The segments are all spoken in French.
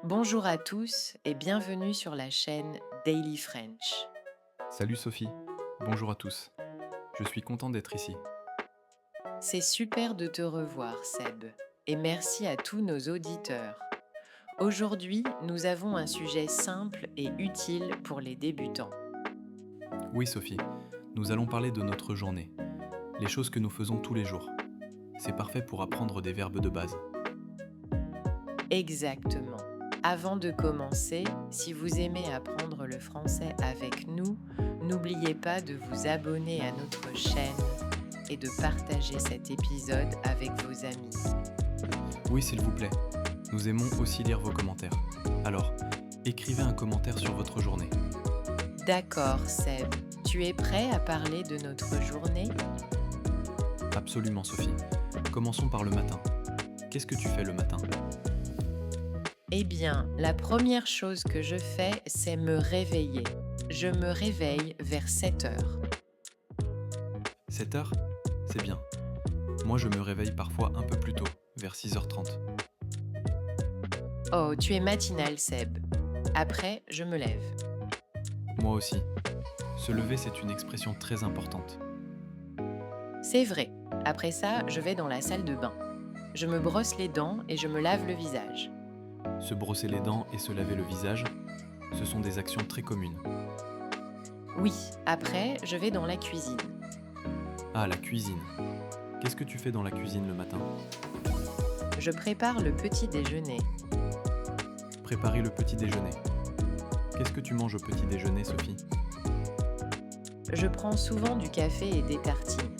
Bonjour à tous et bienvenue sur la chaîne Daily French. Salut Sophie, bonjour à tous. Je suis content d'être ici. C'est super de te revoir, Seb, et merci à tous nos auditeurs. Aujourd'hui, nous avons un sujet simple et utile pour les débutants. Oui Sophie, nous allons parler de notre journée, les choses que nous faisons tous les jours. C'est parfait pour apprendre des verbes de base. Exactement. Avant de commencer, si vous aimez apprendre le français avec nous, n'oubliez pas de vous abonner à notre chaîne et de partager cet épisode avec vos amis. Oui s'il vous plaît, nous aimons aussi lire vos commentaires. Alors, écrivez un commentaire sur votre journée. D'accord, Seb. Tu es prêt à parler de notre journée? Absolument Sophie. Commençons par le matin. Qu'est-ce que tu fais le matin? Eh bien, la première chose que je fais, c'est me réveiller. Je me réveille vers 7 heures. 7 heures? C'est bien. Moi je me réveille parfois un peu plus tôt, vers 6h30. Oh, tu es matinal, Seb. Après, je me lève. Moi aussi. Se lever c'est une expression très importante. C'est vrai. Après ça, je vais dans la salle de bain. Je me brosse les dents et je me lave le visage. Se brosser les dents et se laver le visage, ce sont des actions très communes. Oui, après, je vais dans la cuisine. Ah, la cuisine. Qu'est-ce que tu fais dans la cuisine le matin? Je prépare le petit déjeuner. Préparer le petit déjeuner. Qu'est-ce que tu manges au petit déjeuner, Sophie? Je prends souvent du café et des tartines.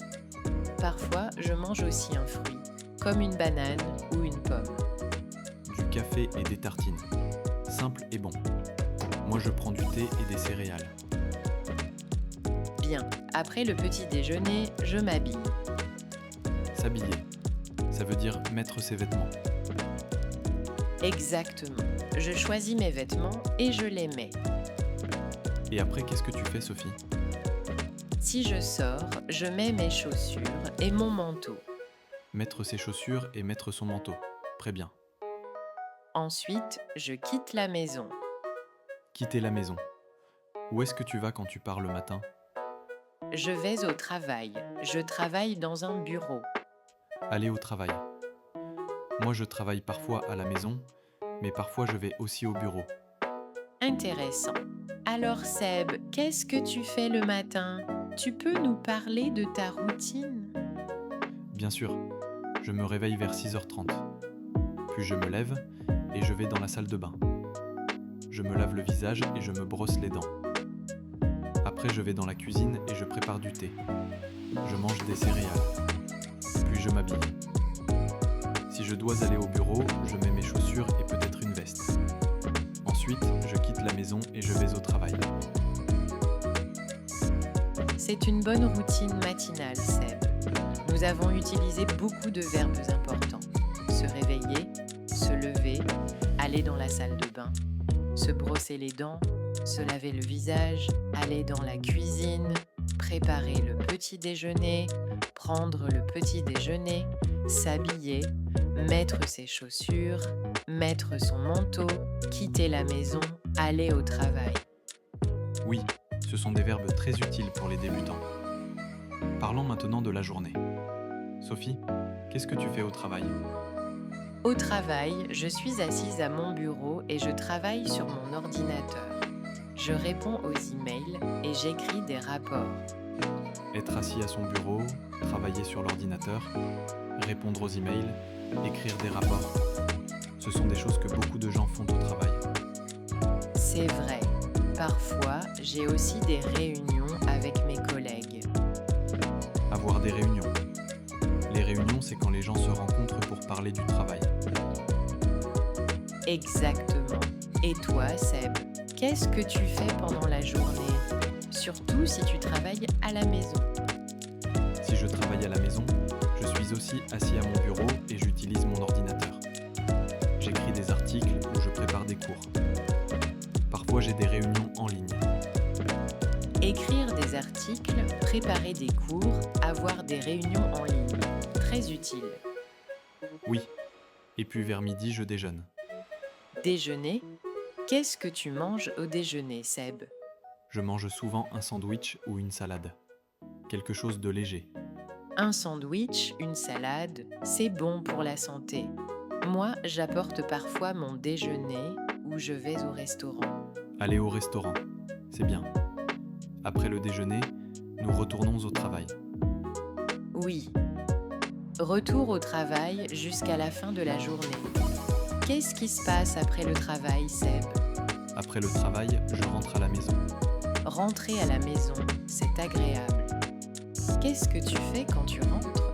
Parfois, je mange aussi un fruit, comme une banane ou une pomme. Du café et des tartines. Simple et bon. Moi, je prends du thé et des céréales. Bien, après le petit déjeuner, je m'habille. S'habiller. Ça veut dire mettre ses vêtements. Exactement. Je choisis mes vêtements et je les mets. Et après, qu'est-ce que tu fais, Sophie? Si je sors, je mets mes chaussures et mon manteau. Mettre ses chaussures et mettre son manteau. Très bien. Ensuite, je quitte la maison. Quitter la maison. Où est-ce que tu vas quand tu pars le matin? Je vais au travail. Je travaille dans un bureau. Aller au travail. Moi, je travaille parfois à la maison, mais parfois je vais aussi au bureau. Intéressant. Alors Seb, qu'est-ce que tu fais le matin? Tu peux nous parler de ta routine? Bien sûr, je me réveille vers 6h30. Puis je me lève et je vais dans la salle de bain. Je me lave le visage et je me brosse les dents. Après, je vais dans la cuisine et je prépare du thé. Je mange des céréales. Puis je m'habille. Si je dois aller au bureau, je mets mes chaussures et peut-être une veste. Ensuite, je quitte la maison et je vais au travail. C'est une bonne routine matinale, Seb. Nous avons utilisé beaucoup de verbes importants. Se réveiller, se lever, aller dans la salle de bain, se brosser les dents, se laver le visage, aller dans la cuisine, préparer le petit déjeuner, prendre le petit déjeuner, s'habiller, mettre ses chaussures, mettre son manteau, quitter la maison, aller au travail. Oui, ce sont des verbes très utiles pour les débutants. Parlons maintenant de la journée. Sophie, qu'est-ce que tu fais au travail? Au travail, je suis assise à mon bureau et je travaille sur mon ordinateur. Je réponds aux emails et j'écris des rapports. Être assis à son bureau, travailler sur l'ordinateur, répondre aux emails, écrire des rapports. Ce sont des choses que beaucoup de gens font au travail. C'est vrai. Parfois, j'ai aussi des réunions avec mes collègues. Avoir des réunions. Les réunions, c'est quand les gens se rencontrent pour parler du travail. Exactement. Et toi, Seb, qu'est-ce que tu fais pendant la journée? Surtout si tu travailles à la maison. Si je travaille à la maison, je suis aussi assis à mon bureau et j'utilise mon ordinateur. J'écris des articles ou je prépare des cours. Parfois, j'ai des réunions en ligne. Écrire des articles, préparer des cours, avoir des réunions en ligne. Très utile. Oui. Et puis vers midi, je déjeune. Déjeuner. Qu'est-ce que tu manges au déjeuner, Seb? Je mange souvent un sandwich ou une salade. Quelque chose de léger. Un sandwich, une salade, c'est bon pour la santé. Moi, j'apporte parfois mon déjeuner ou je vais au restaurant. Aller au restaurant, c'est bien. Après le déjeuner, nous retournons au travail. Oui. Retour au travail jusqu'à la fin de la journée. Qu'est-ce qui se passe après le travail, Seb? Après le travail, je rentre à la maison. Rentrer à la maison, c'est agréable. Qu'est-ce que tu fais quand tu rentres?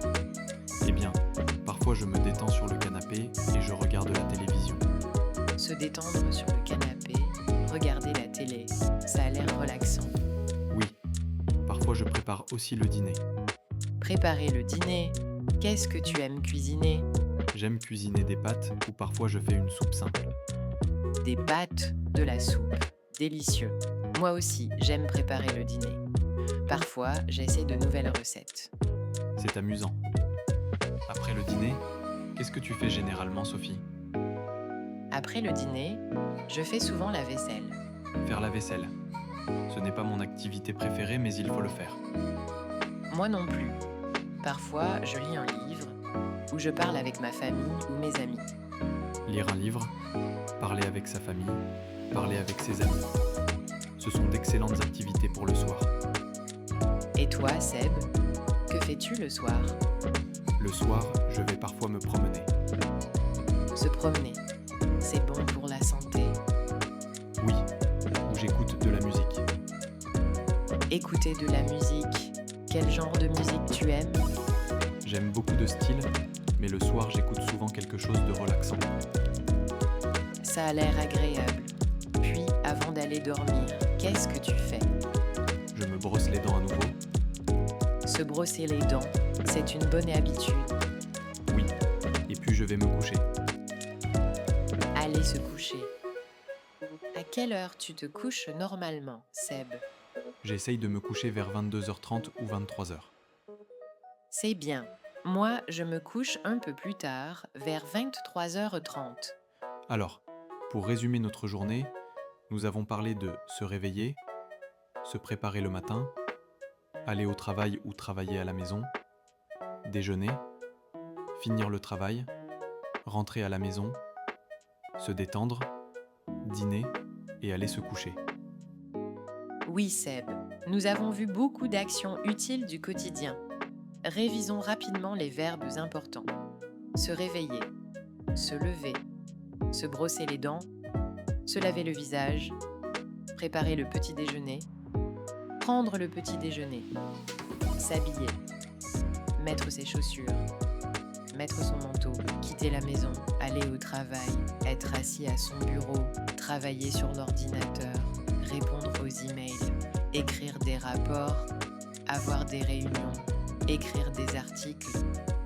Eh bien, parfois je me détends sur le canapé et je regarde la télévision. Se détendre sur le canapé, regarder la télé, ça a l'air relaxant. Oui, parfois je prépare aussi le dîner. Préparer le dîner, qu'est-ce que tu aimes cuisiner? J'aime cuisiner des pâtes ou parfois je fais une soupe simple. Des pâtes, de la soupe, délicieux. Moi aussi, j'aime préparer le dîner. Parfois, j'essaie de nouvelles recettes. C'est amusant. Après le dîner, qu'est-ce que tu fais généralement, Sophie? Après le dîner, je fais souvent la vaisselle. Faire la vaisselle. Ce n'est pas mon activité préférée, mais il faut le faire. Moi non plus. Parfois, je lis un livre ou je parle avec ma famille ou mes amis. Lire un livre, parler avec sa famille, parler avec ses amis. Ce sont d'excellentes activités pour le soir. Et toi, Seb, que fais-tu le soir? Le soir, je vais parfois me promener. Se promener, c'est bon pour la santé. Oui, ou j'écoute de la musique. Écouter de la musique, quel genre de musique tu aimes? J'aime beaucoup de styles, mais le soir, j'écoute souvent quelque chose de relaxant. Ça a l'air agréable. Puis, avant d'aller dormir, qu'est-ce que tu fais? Je me brosse les dents à nouveau. Se brosser les dents, c'est une bonne habitude. Oui, et puis je vais me coucher. Aller se coucher. À quelle heure tu te couches normalement, Seb? J'essaye de me coucher vers 22h30 ou 23h. C'est bien. Moi, je me couche un peu plus tard, vers 23h30. Alors, pour résumer notre journée, nous avons parlé de se réveiller, se préparer le matin, aller au travail ou travailler à la maison, déjeuner, finir le travail, rentrer à la maison, se détendre, dîner et aller se coucher. Oui, Seb, nous avons vu beaucoup d'actions utiles du quotidien. Révisons rapidement les verbes importants. Se réveiller, se lever, se brosser les dents, se laver le visage, préparer le petit déjeuner, prendre le petit déjeuner, s'habiller, mettre ses chaussures, mettre son manteau, quitter la maison, aller au travail, être assis à son bureau, travailler sur l'ordinateur, répondre aux emails, écrire des rapports, avoir des réunions, écrire des articles,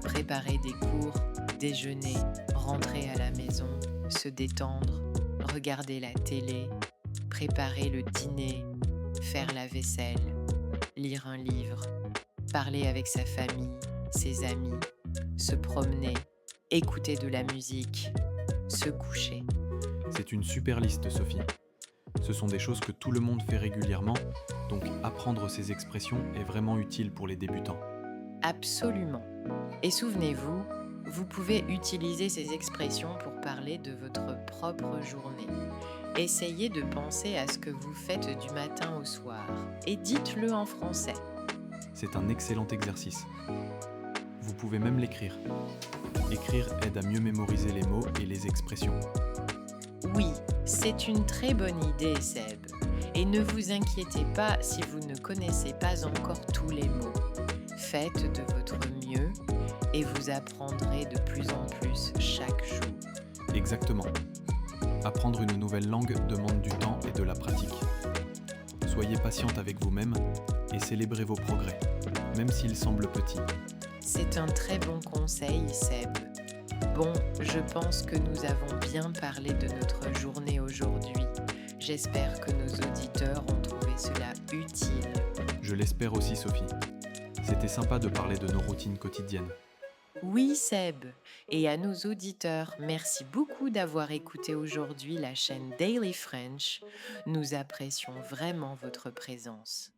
préparer des cours, déjeuner, rentrer à la maison, se détendre, regarder la télé, préparer le dîner, faire la vaisselle, lire un livre, parler avec sa famille, ses amis, se promener, écouter de la musique, se coucher. C'est une super liste, Sophie. Ce sont des choses que tout le monde fait régulièrement, donc apprendre ces expressions est vraiment utile pour les débutants. Absolument. Et souvenez-vous, vous pouvez utiliser ces expressions pour parler de votre propre journée. Essayez de penser à ce que vous faites du matin au soir et dites-le en français. C'est un excellent exercice. Vous pouvez même l'écrire. Écrire aide à mieux mémoriser les mots et les expressions. Oui, c'est une très bonne idée, Seb. Et ne vous inquiétez pas si vous ne connaissez pas encore tous les mots. Faites de votre mieux et vous apprendrez de plus en plus chaque jour. Exactement. Apprendre une nouvelle langue demande du temps et de la pratique. Soyez patiente avec vous-même et célébrez vos progrès, même s'ils semblent petits. C'est un très bon conseil, Seb. Bon, je pense que nous avons bien parlé de notre journée aujourd'hui. J'espère que nos auditeurs ont trouvé cela utile. Je l'espère aussi, Sophie. C'était sympa de parler de nos routines quotidiennes. Oui, Seb. Et à nos auditeurs, merci beaucoup d'avoir écouté aujourd'hui la chaîne Daily French. Nous apprécions vraiment votre présence.